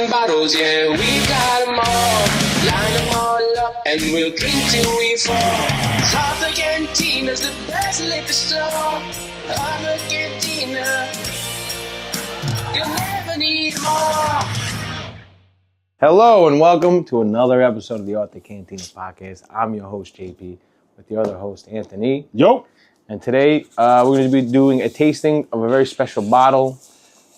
bottles, yeah, we got them all. Line them all up and we'll drink till we fall. Arthur Cantina's the best liquor store. Arthur Cantina, you'll never need more. Hello and welcome to another episode of the Arthur Cantina Podcast. I'm your host, JP, with the other host, Anthony. Yo! And today, we're going to be doing a tasting of a very special bottle.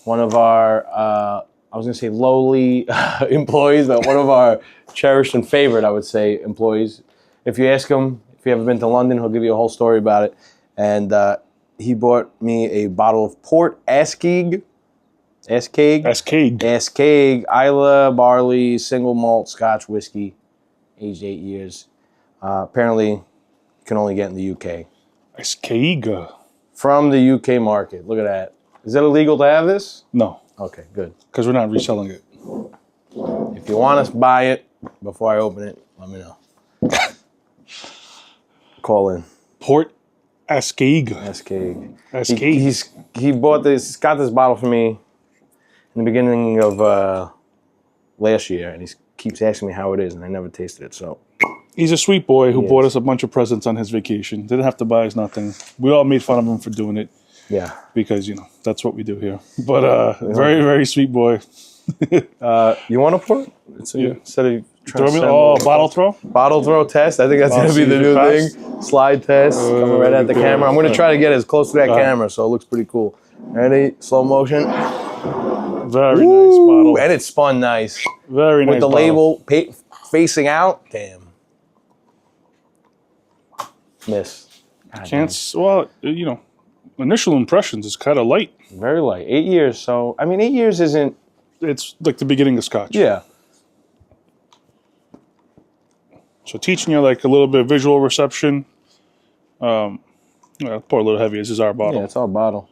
One of our, I was going to say lowly employees, but one of our cherished and favorite, I would say, employees. If you ask him, if you ever been to London, he'll give you a whole story about it. And he bought me a bottle of Port Askaig Islay barley single malt Scotch whiskey, aged 8 years. Apparently, you can only get in the UK. Askaig. From the UK market. Look at that. Is it illegal to have this? No, Okay, good. because we're not reselling it. If you want to buy it before I open it, let me know. Call in. Port Askaig. Askaig. Askaig. He bought this. He's got this bottle for me in the beginning of last year, and he keeps asking me how it is, and I never tasted it. So He's a sweet boy who He bought is. us a bunch of presents on his vacation. Didn't have to buy us nothing. We all made fun of him for doing it yeah, because, that's what we do here. But very, very sweet boy. you want to pour it? Yeah. Instead of Throw trying me, to bottle throw? bottle throw test. I think that's going to be see the if new it thing. Slide test. Coming right at the camera. I'm going to try to get as close to that camera, so it looks pretty cool. Ready? Slow motion. Very nice bottle. And it's spun nice. Very nice With the bottle. label facing out. Damn. Miss. God damn. Initial impressions is kind of light. Very light. 8 years. So, 8 years isn't. It's like the beginning of Scotch. Yeah. So teaching you like a little bit of visual reception. Pour a little heavy. This is our bottle. Yeah, it's our bottle.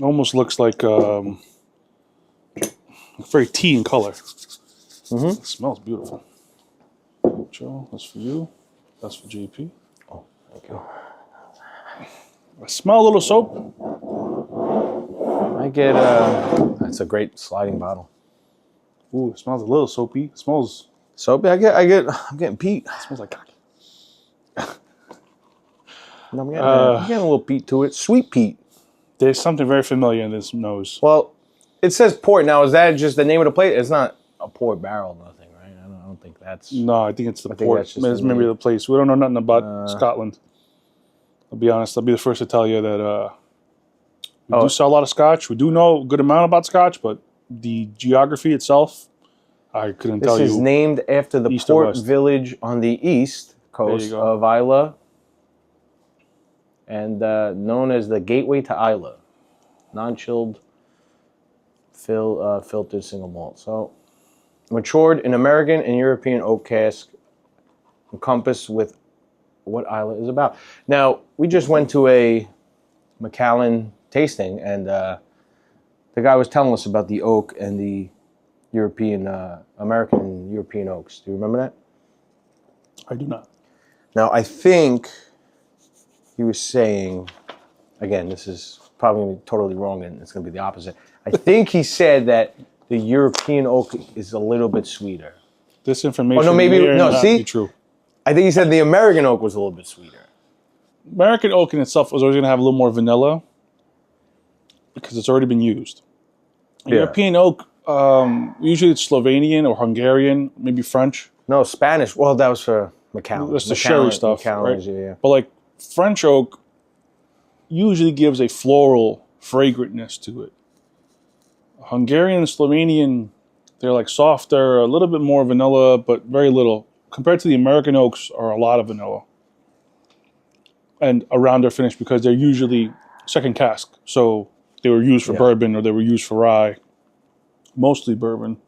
Almost looks like very tea in color. Mm-hmm. It smells beautiful. Joe, that's for you. That's for JP. Oh, thank you. I smell a little soap. I get. That's a great sliding bottle. Ooh, it smells a little soapy. It smells. Soapy. I'm getting peat. It smells like cocky. I'm getting a little peat to it. Sweet peat. There's something very familiar in this nose. Well, it says port. Now, is that just the name of the place? It's not a port barrel, nothing, right? I don't think that's. No, I think it's the I think port. that's just It's the maybe name. the place. We don't know nothing about Scotland. I'll be honest. I'll be the first to tell you that we do sell a lot of Scotch. We do know a good amount about Scotch, but the geography itself, I couldn't tell you. This is named after the East or port west? village on the east coast go. of Islay, and known as the gateway to Islay. Non-chilled, filtered single malt. So, matured in American and European oak cask, encompassed with what Islay is about. Now, we just went to a Macallan tasting, and the guy was telling us about the oak and the European, American and European oaks. Do you remember that? I do not. Now, I think he was saying, again, this is probably going to be totally wrong and it's going to be the opposite. I think he said that the European oak is a little bit sweeter. This information Oh, no, maybe, may or no, not see? be true. I think he said the American oak was a little bit sweeter. American oak in itself was always going to have a little more vanilla because it's already been used. Yeah. European oak, usually it's Slovenian or Hungarian, maybe French. No, Spanish. Well, that was for Macallan. That's the sherry stuff, Macallan, right? yeah. But like French oak usually gives a floral fragrantness to it. Hungarian and Slovenian, they're like softer, a little bit more vanilla, but very little. Compared to the American oaks are a lot of vanilla. And around their finish because they're usually second cask. So they were used for bourbon or they were used for rye. Mostly bourbon.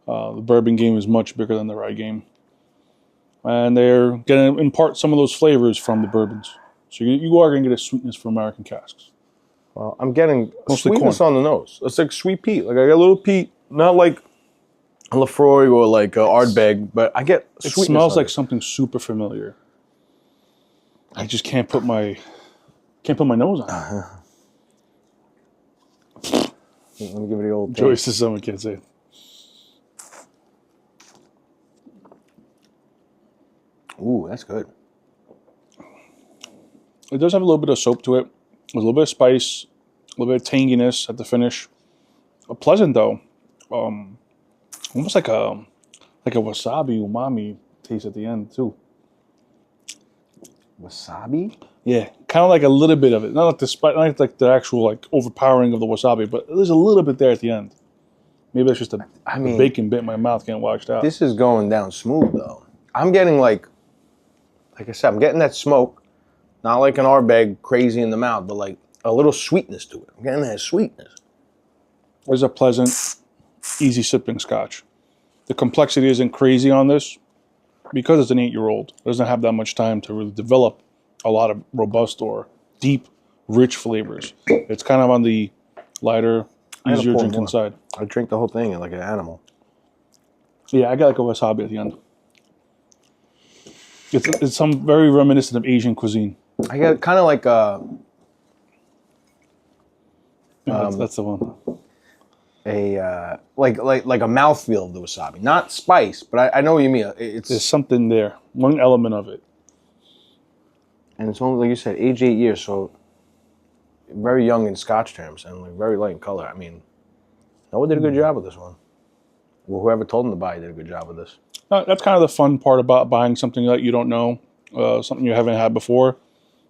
The bourbon game is much bigger than the rye game. And they're going to impart some of those flavors from the bourbons. So you are going to get a sweetness from American casks. Well, I'm getting Mostly sweetness corn. on the nose. It's like sweet peat. Like I get a little peat, not like Lefroy or like Ardbeg, but I get It sweetness. smells on like something super familiar. I just can't put my nose on it. Let me give it the old Joyce taste. is someone can't say. Ooh, that's good. It does have a little bit of soap to it. There's a little bit of spice, a little bit of tanginess at the finish. Pleasant though. Almost like a wasabi umami taste at the end too. Wasabi? Yeah, kind of like a little bit of it. Not like the spice, not like the actual like overpowering of the wasabi, but there's a little bit there at the end. Maybe that's just the bacon bit in my mouth getting washed out. This is going down smooth though. I'm getting like I said, I'm getting that smoke. Not like an Ardbeg crazy in the mouth, but like a little sweetness to it. I'm getting that sweetness. There's a pleasant, easy sipping scotch. The complexity isn't crazy on this because it's an 8-year-old. It doesn't have that much time to really develop a lot of robust or deep, rich flavors. It's kind of on the lighter, easier drinking side. I drink the whole thing like an animal. Yeah, I got like a wasabi at the end. It's some very reminiscent of Asian cuisine. I got kind of like a that's the one. like a mouthfeel of the wasabi, not spice, but I know what you mean. There's something there, one element of it, and it's only like you said, age 8 years, so very young in Scotch terms and like very light in color. I mean, Noah did a good job with this one. Well, whoever told him to buy did a good job with this. That's kind of the fun part about buying something that you don't know, something you haven't had before.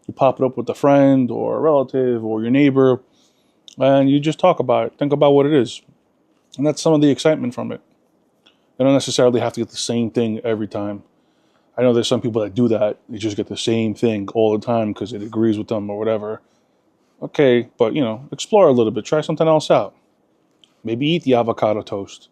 You pop it up with a friend or a relative or your neighbor, and you just talk about it. Think about what it is. And that's some of the excitement from it. You don't necessarily have to get the same thing every time. I know there's some people that do that. They just get the same thing all the time because it agrees with them or whatever. Okay, but, explore a little bit. Try something else out. Maybe eat the avocado toast.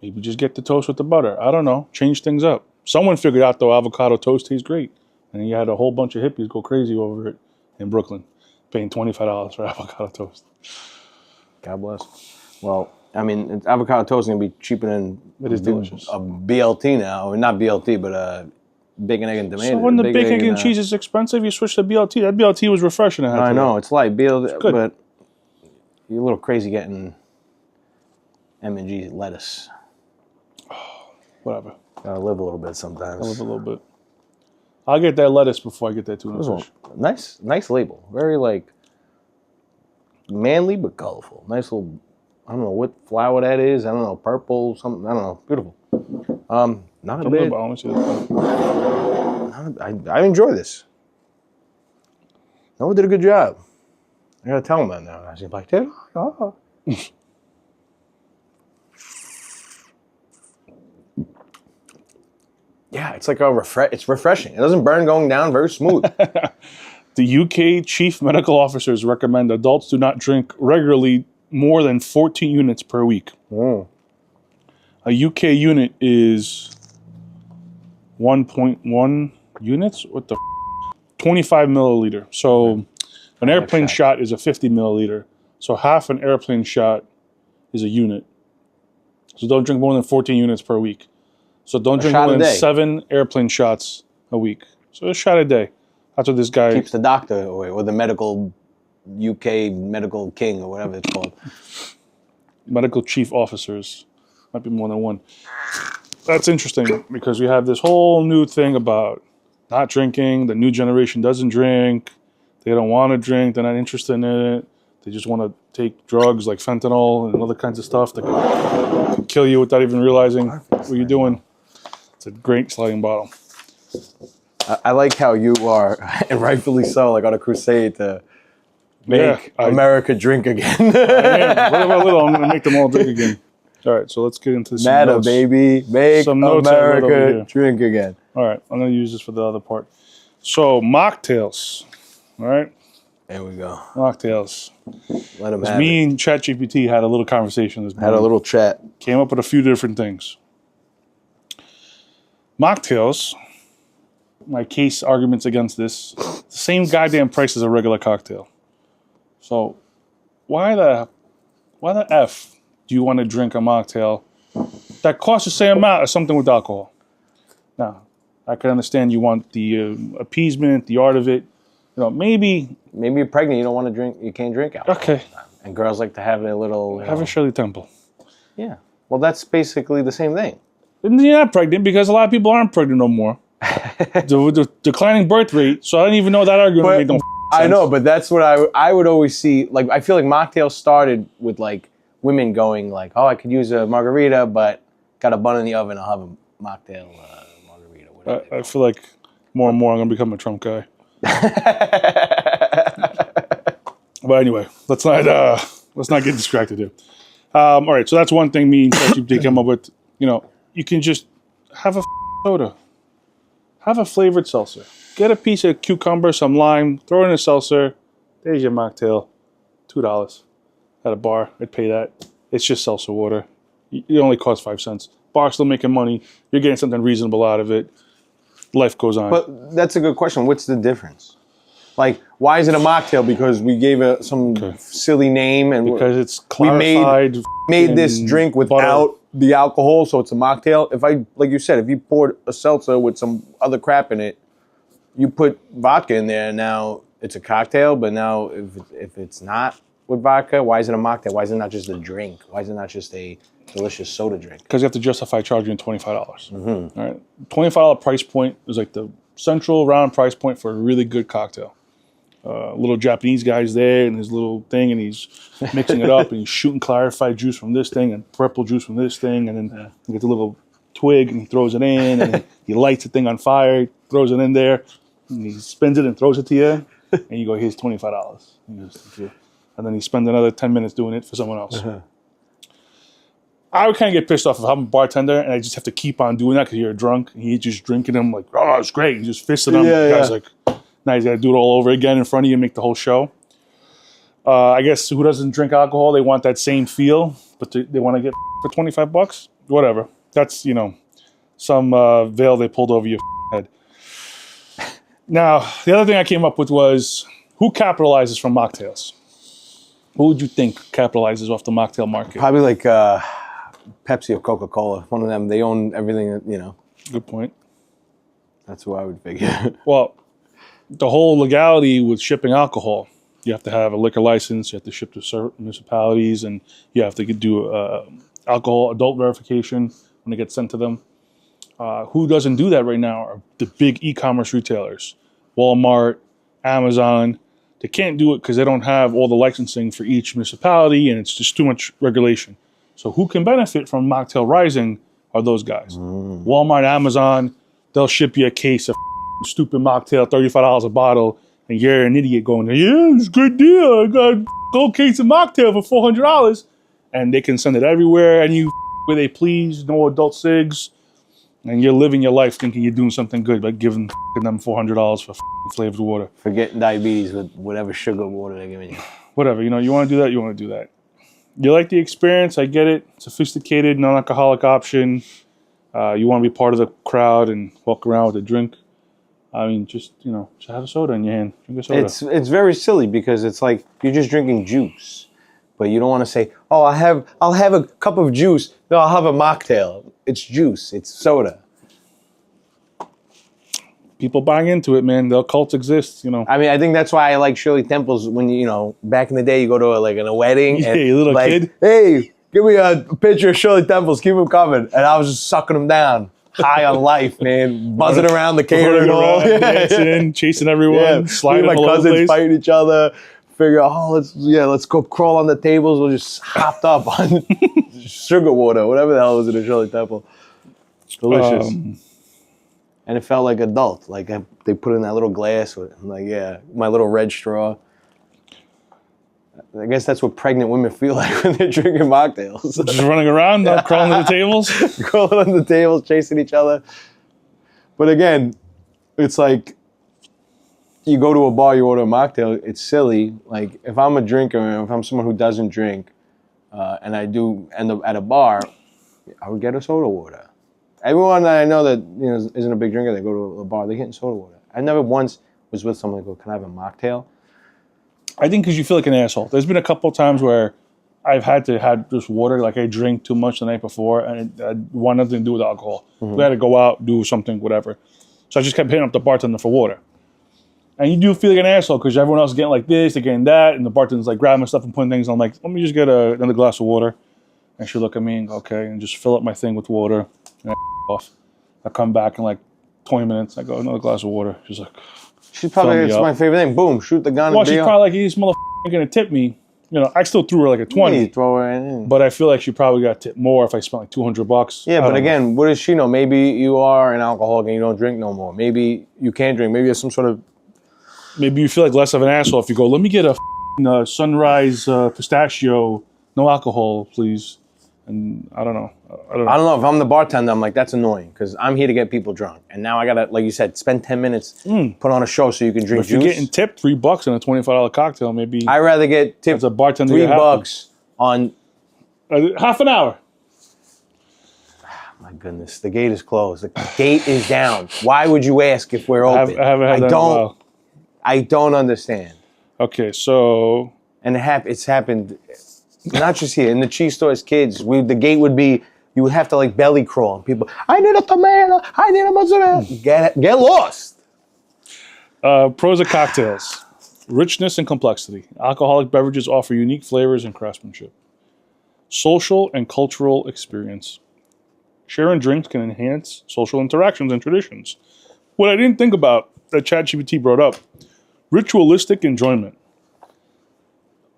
Maybe just get the toast with the butter. I don't know. Change things up. Someone figured out, though, avocado toast tastes great. And you had a whole bunch of hippies go crazy over it in Brooklyn, paying $25 for avocado toast. God bless. Well, I mean, avocado toast is going to be cheaper than It is delicious. a BLT now. Or not BLT, but bacon, egg, and tomato. So when the bacon, egg, and cheese is expensive, you switch to BLT. That BLT was refreshing. I know. It's light. BLT, but you're a little crazy getting M&G lettuce. Whatever. Gotta live a little bit sometimes. I live a little bit. I'll get that lettuce before I get that tuna fish. Nice label. Very like manly but colorful. Nice little. I don't know what flower that is. I don't know, purple something. I don't know. Beautiful. Not a bad. I enjoy this. Noah did a good job. I gotta tell him that now. I was like, dude. Oh. Yeah, it's like it's refreshing. It doesn't burn going down, very smooth. The UK chief medical officers recommend adults do not drink regularly more than 14 units per week. Mm. A UK unit is 1.1 units? What the 25 milliliter. So an airplane shot is a 50 milliliter. So half an airplane shot is a unit. So don't drink more than 14 units per week. So don't drink more than 7 airplane shots a week. So a shot a day. That's what this guy... Keeps the doctor away, or the UK medical king, or whatever it's called. Medical chief officers. Might be more than one. That's interesting, because we have this whole new thing about not drinking. The new generation doesn't drink. They don't want to drink. They're not interested in it. They just want to take drugs like fentanyl and other kinds of stuff that can kill you without even realizing what you're doing. It's a great sliding bottle. I like how you are, and rightfully so, like on a crusade to make America drink again. I am. Little by little, I'm going to make them all drink again. All right, so let's get into some notes. Baby. Make America drink again. All right, I'm going to use this for the other part. So, mocktails. All right? There we go. Mocktails. Let them have Me and ChatGPT had a little conversation this morning. Had a little chat. Came up with a few different things. Mocktails, my case arguments against this, the same goddamn price as a regular cocktail. So why the F do you want to drink a mocktail that costs the same amount as something with alcohol? Now, I can understand you want the appeasement, the art of it. Maybe you're pregnant, you don't want to drink, you can't drink alcohol. Okay. And girls like to have their little... Have a Shirley Temple. Yeah. Well, that's basically the same thing. And you're not pregnant because a lot of people aren't pregnant no more. the declining birth rate, so I don't even know that argument made no sense. I know, but that's what I would always see. Like, I feel like mocktails started with, like, women going, like, oh, I could use a margarita, but got a bun in the oven, I'll have a mocktail margarita. I feel like more and more I'm going to become a Trump guy. But anyway, let's not get distracted here. All right, so that's one thing me and ChatGPT came up with. You know, you can just have a soda. Have a flavored seltzer. Get a piece of cucumber, some lime, throw it in a seltzer. There's your mocktail. $2 at a bar. I'd pay that. It's just seltzer water. It only costs 5 cents. Bar's still making money. You're getting something reasonable out of it. Life goes on. But that's a good question. What's the difference? Like, why is it a mocktail? Because we gave it some silly name, and because it's clarified. We made this drink without the alcohol, so it's a mocktail. If like you said, if you poured a seltzer with some other crap in it, you put vodka in there, and now it's a cocktail. But now, if it's not with vodka, why is it a mocktail? Why is it not just a drink? Why is it not just a delicious soda drink? Because you have to justify charging $25. Mm-hmm. All right, $25 price point is like the central round price point for a really good cocktail. Little Japanese guy's there and his little thing, and he's mixing it up, and he's shooting clarified juice from this thing and purple juice from this thing, and then he gets a little twig and he throws it in, and he lights the thing on fire, throws it in there, and he spins it and throws it to you, and you go, here's $25. And then he spends another 10 minutes doing it for someone else. Uh-huh. I would kind of get pissed off if I'm a bartender and I just have to keep on doing that because you're drunk, and he's just drinking them like, oh, it's great. He's just fisting them. The guy's like, now he's got to do it all over again in front of you and make the whole show. I guess who doesn't drink alcohol, they want that same feel, but they want to get for $25? Whatever. That's, some veil they pulled over your head. Now, the other thing I came up with was, who capitalizes from mocktails? Who would you think capitalizes off the mocktail market? Probably like Pepsi or Coca-Cola. One of them. They own everything, Good point. That's who I would figure. Well, the whole legality with shipping alcohol, you have to have a liquor license, you have to ship to certain municipalities, and you have to do alcohol adult verification when it gets sent to them. Who doesn't do that right now are the big e-commerce retailers. Walmart, Amazon. They can't do it because they don't have all the licensing for each municipality, and it's just too much regulation. So who can benefit from mocktail rising are those guys. Walmart, Amazon, they'll ship you a case of stupid mocktail, $35 a bottle, and you're an idiot going, yeah, it's a good deal. I got a whole case of mocktail for $400. And they can send it everywhere, and you where they please, no adult cigs. And you're living your life thinking you're doing something good by giving them $400 for flavored water. Forgetting diabetes with whatever sugar water they're giving you. Whatever, you want to do that, you want to do that. You like the experience, I get it. Sophisticated, non-alcoholic option. You want to be part of the crowd and walk around with a drink. I mean, just have a soda in your hand. Drink a soda. It's very silly because it's like you're just drinking juice. But you don't want to say, oh, I'll have a cup of juice. No, I'll have a mocktail. It's juice. It's soda. People buying into it, man. The cult exists, I mean, I think that's why I like Shirley Temples when, back in the day, you go to a wedding. Yeah, and, little kid. Hey, give me a picture of Shirley Temples. Keep them coming. And I was just sucking them down. High on life, man. Buzzing around the catering hall. Dancing, chasing everyone. Sliding my all over the cousins place. fighting each other. Figure, let's go crawl on the tables. We'll just hopped up on sugar water, whatever the hell was in a Shirley Temple. Delicious. And it felt like adult. Like they put in that little glass with, my little red straw. I guess that's what pregnant women feel like when they're drinking mocktails. Just running around, crawling to the tables. Crawling on the tables, chasing each other. But again, it's like, you go to a bar, you order a mocktail, it's silly. Like, if I'm a drinker, and if I'm someone who doesn't drink, and I do end up at a bar, I would get a soda water. Everyone that I know that isn't a big drinker, they go to a bar, they're getting soda water. I never once was with someone that go, can I have a mocktail? I think because you feel like an asshole. There's been a couple of times where I've had to have just water, like I drank too much the night before, and it wanted nothing to do with alcohol. Mm-hmm. We had to go out, do something, whatever. So I just kept hitting up the bartender for water. And you do feel like an asshole because everyone else is getting like this, they're getting that, and the bartender's like grabbing stuff and putting things. I'm like, let me just get another glass of water. And she'll look at me and go, okay, and just fill up my thing with water. And I off. I come back in like 20 minutes. I go, another glass of water. She's like, she's probably, it's my favorite thing. Boom, shoot the gun. Well, she's probably like, this motherfucker going to tip me. You know, I still threw her like a 20. You throw her in. But I feel like she probably got tipped more if I spent like $200. Yeah, but again, what does she know? Maybe you are an alcoholic and you don't drink no more. Maybe you can't drink. Maybe there's some sort of... Maybe you feel like less of an asshole if you go, let me get a sunrise pistachio, no alcohol, please. And I don't know. I don't know. If I'm the bartender, I'm like, that's annoying because I'm here to get people drunk. And now I got to, like you said, spend 10 minutes, put on a show so you can drink juice. If you're getting tipped $3 on a $25 cocktail, maybe... I'd rather get tipped as a bartender, $3 on... half an hour. My goodness, the gate is closed. The gate is down. Why would you ask if we're open? I haven't had that in a while. I don't understand. Okay, so... And it's happened... Not just here, in the cheese stores, kids, the gate would be, you would have to like belly crawl. People, I need a tomato, I need a mozzarella. Get lost. Pros of cocktails. Richness and complexity. Alcoholic beverages offer unique flavors and craftsmanship. Social and cultural experience. Sharing drinks can enhance social interactions and traditions. What I didn't think about that ChatGPT brought up, ritualistic enjoyment.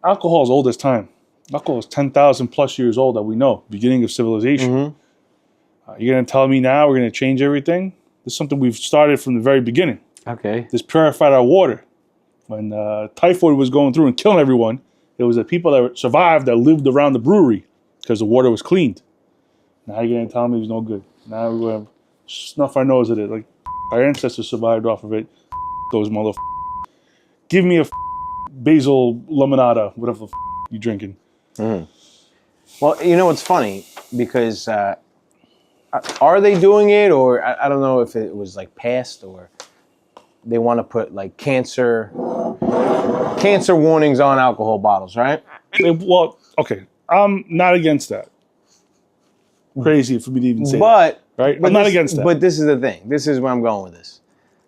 Alcohol is old as time. Alcohol is 10,000 plus years old that we know, beginning of civilization. You're going to tell me now we're going to change everything? This is something we've started from the very beginning. Okay. This purified our water. When typhoid was going through and killing everyone, it was the people that survived that lived around the brewery because the water was cleaned. Now you're going to tell me it's no good. Now we're going to snuff our nose at it. Like, our ancestors survived off of it. Those motherfuckers. Give me a basil limonada, whatever the you're drinking. Well, you know, it's funny because are they doing it, or I don't know if it was like passed, or they want to put like cancer warnings on alcohol bottles, right? Well, okay, I'm not against that. Crazy for me to even say that, right? I'm not against that. But this is the thing. This is where I'm going with this.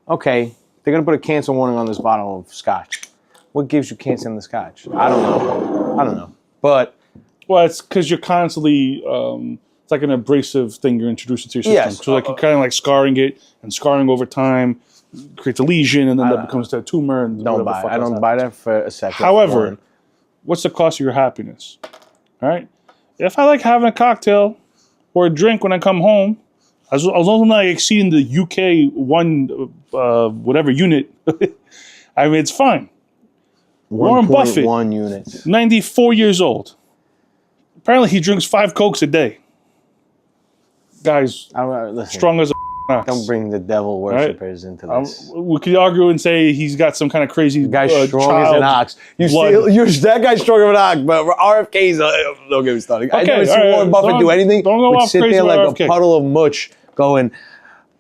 Okay, they're gonna put a cancer warning on this bottle of scotch. What gives you cancer in the scotch? I don't know. But well, it's because you're constantly it's like an abrasive thing you're introducing to your system. Yes. So like you're kind of like scarring it, and scarring over time creates a lesion, and then that becomes a tumor. And don't buy it. I don't buy that for a second. However, what's the cost of your happiness? All right. If I like having a cocktail or a drink when I come home, as long as I'm not exceeding the UK whatever unit, I mean it's fine. Warren Buffett, 1 unit, 94 years old. Apparently, he drinks 5 Cokes a day. Guy's strong as a ox. Don't bring the devil worshippers into this. We could argue and say he's got some kind of crazy guy's strong as an ox. That guy's strong as an ox, but RFK's don't get me started. Okay, I never seen Warren Buffett do anything. Don't go off sit crazy there like RFK. a puddle of mush, going,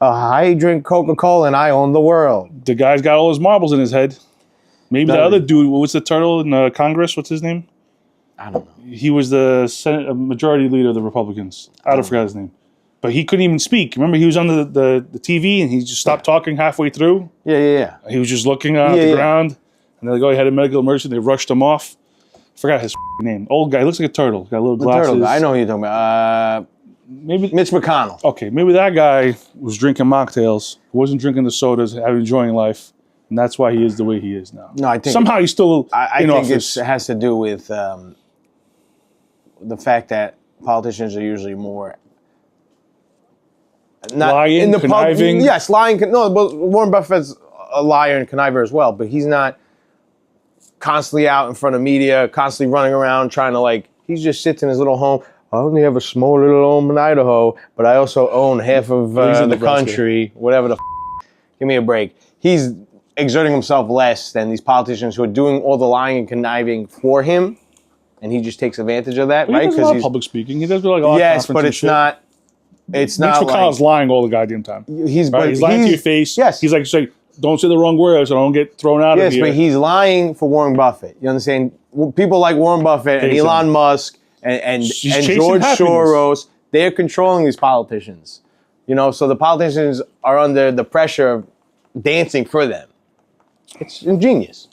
"I drink Coca-Cola and I own the world." The guy's got all his marbles in his head. Maybe the other dude, what's the turtle in Congress? What's his name? I don't know. He was the majority leader of the Republicans. I don't forget his name. But he couldn't even speak. Remember, he was on the TV and he just stopped talking halfway through? Yeah. He was just looking at the ground. And they're like, oh, he had a medical emergency. They rushed him off. I forgot his name. Old guy. He looks like a turtle. Got little glasses. Turtle guy. I know who you're talking about. Maybe Mitch McConnell. Okay, maybe that guy was drinking mocktails. Wasn't drinking the sodas, enjoying life. And that's why he is the way he is now. No, I think somehow he's still I in think office. it has to do with the fact that politicians are usually more lying, in the conniving. Yes, lying. No, but Warren Buffett's a liar and conniver as well. But he's not constantly out in front of media, constantly running around trying to he just sits in his little home. I only have a small little home in Idaho, but I also own half of the country. Whatever the give me a break. He's exerting himself less than these politicians who are doing all the lying and conniving for him, and he just takes advantage of that, right? He does a lot of public speaking. He does a lot of yes, but it's not. It's not. Mitch McConnell's lying all the goddamn time. He's lying to your face. Yes, he's like, say, don't say the wrong words, so I don't get thrown out of here. Yes, but he's lying for Warren Buffett. You understand? People like Warren Buffett and Elon Musk and George Soros, they're controlling these politicians. So the politicians are under the pressure of dancing for them. It's ingenious.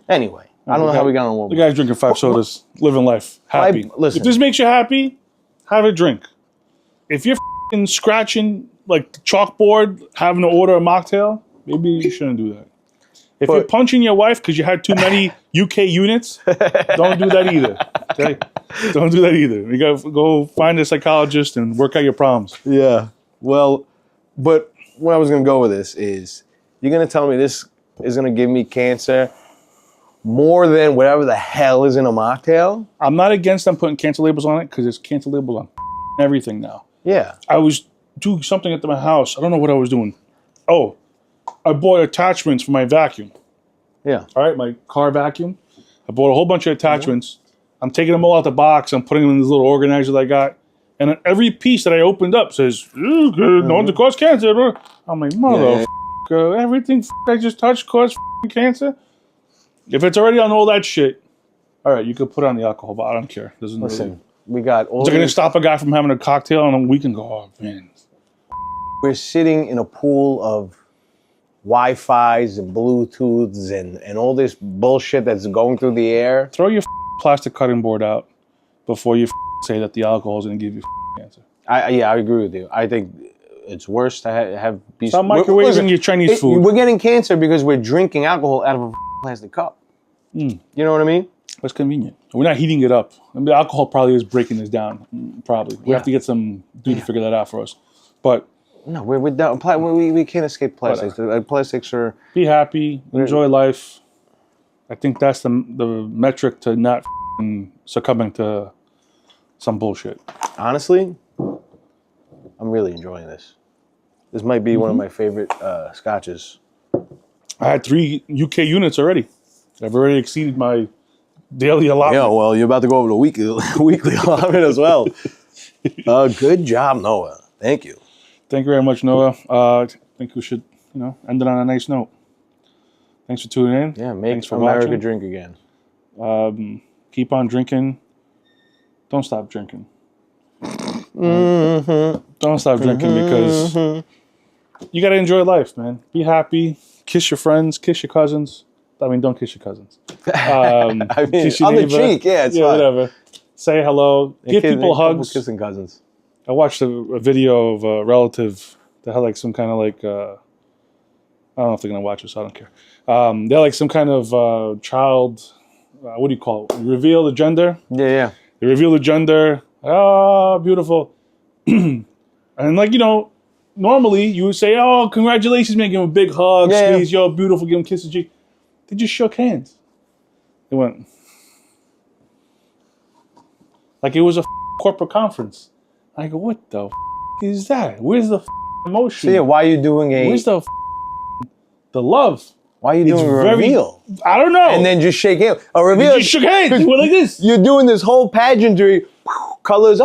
Anyway, I don't know how we got on. The guy's drinking 5 sodas, living life, happy. Listen. If this makes you happy, have a drink. If you're f***ing scratching like the chalkboard, having to order a mocktail, maybe you shouldn't do that. If you're punching your wife because you had too many UK units, don't do that either. Okay? Don't do that either. You gotta go find a psychologist and work out your problems. Yeah. Well, but where I was gonna go with this is, you're gonna tell me this is gonna give me cancer more than whatever the hell is in a mocktail? I'm not against them putting cancer labels on it because there's cancer labels on everything now. Yeah. I was doing something at my house. I don't know what I was doing. Oh, I bought attachments for my vacuum. Yeah. All right, my car vacuum. I bought a whole bunch of attachments. I'm taking them all out the box. I'm putting them in this little organizer that I got. And on every piece that I opened up says, known to cause cancer. I'm like, motherfucker, everything I just touched caused cancer? If it's already on all that shit, all right, you could put on the alcohol, but I don't care. Listen, we got all. Is it going to stop a guy from having a cocktail and we can go, oh, man. We're sitting in a pool of Wi-Fi's and Bluetooths and all this bullshit that's going through the air. Throw your plastic cutting board out before you say that the alcohol is going to give you cancer. I agree with you. I think it's worse to have. Stop microwaving your Chinese food. We're getting cancer because we're drinking alcohol out of a plastic cup. You know what I mean? That's convenient. We're not heating it up. I mean, the alcohol probably is breaking this down. Probably. We have to get some dude to figure that out for us. But no, we're down. We can't escape plastics. Plastics are. Be happy. Enjoy life. I think that's the metric to not succumbing to some bullshit. Honestly, I'm really enjoying this. This might be one of my favorite scotches. I had 3 UK units already. I've already exceeded my daily allotment. Yeah, well, you're about to go over the weekly allotment as well. Good job, Noah. Thank you. Thank you very much, Noah. I think we should, end it on a nice note. Thanks for tuning in. Yeah, make Thanks for America watching. drink again. Keep on drinking. Don't stop drinking. Don't stop drinking because you got to enjoy life, man. Be happy. Kiss your friends. Kiss your cousins. I mean, don't kiss your cousins. I mean, kiss your on neighbor. the cheek, yeah, it's fine. Whatever. Say hello. Give people hugs. Kissing cousins. I watched a video of a relative that had like some kind of like, I don't know if they're going to watch this, so I don't care. They had like some kind of child, what do you call it? Reveal the gender. Yeah. They reveal the gender. Oh, beautiful. And like, normally you would say, oh, congratulations, man. Give him a big hug, squeeze, yo, beautiful, give him a kiss and cheek. They just shook hands. They went, like it was a corporate conference. I go, what the is that? Where's the emotion? So yeah, why are you doing Where's the love? Why are you doing a reveal? I don't know. And then just shake hands. A reveal. You just shook hands. You went like this. You're doing this whole pageantry, colors,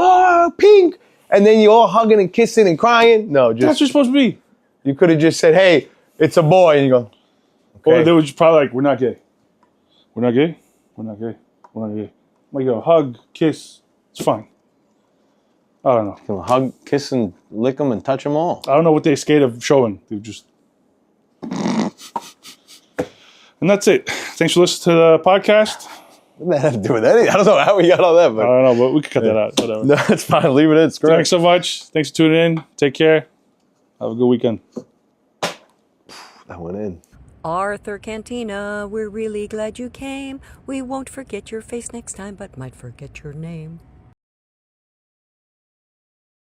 pink, and then you're all hugging and kissing and crying. No, just that's what you're supposed to be. You could have just said, "Hey, it's a boy," and you go. Okay. Or they were just probably like, "We're not gay. We're not gay. We're not gay. We're not gay." Like, hug, kiss, it's fine. I don't know. You can hug, kiss, and lick them and touch them all. I don't know what they're scared of showing. They just. And that's it. Thanks for listening to the podcast. What does that have to do with anything? I don't know how we got all that, but I don't know, but we can cut that out. Whatever. No, it's fine. Leave it in. Screw it. Thanks so much. Thanks for tuning in. Take care. Have a good weekend. That went in. Arthur Cantina, we're really glad you came. We won't forget your face next time, but might forget your name.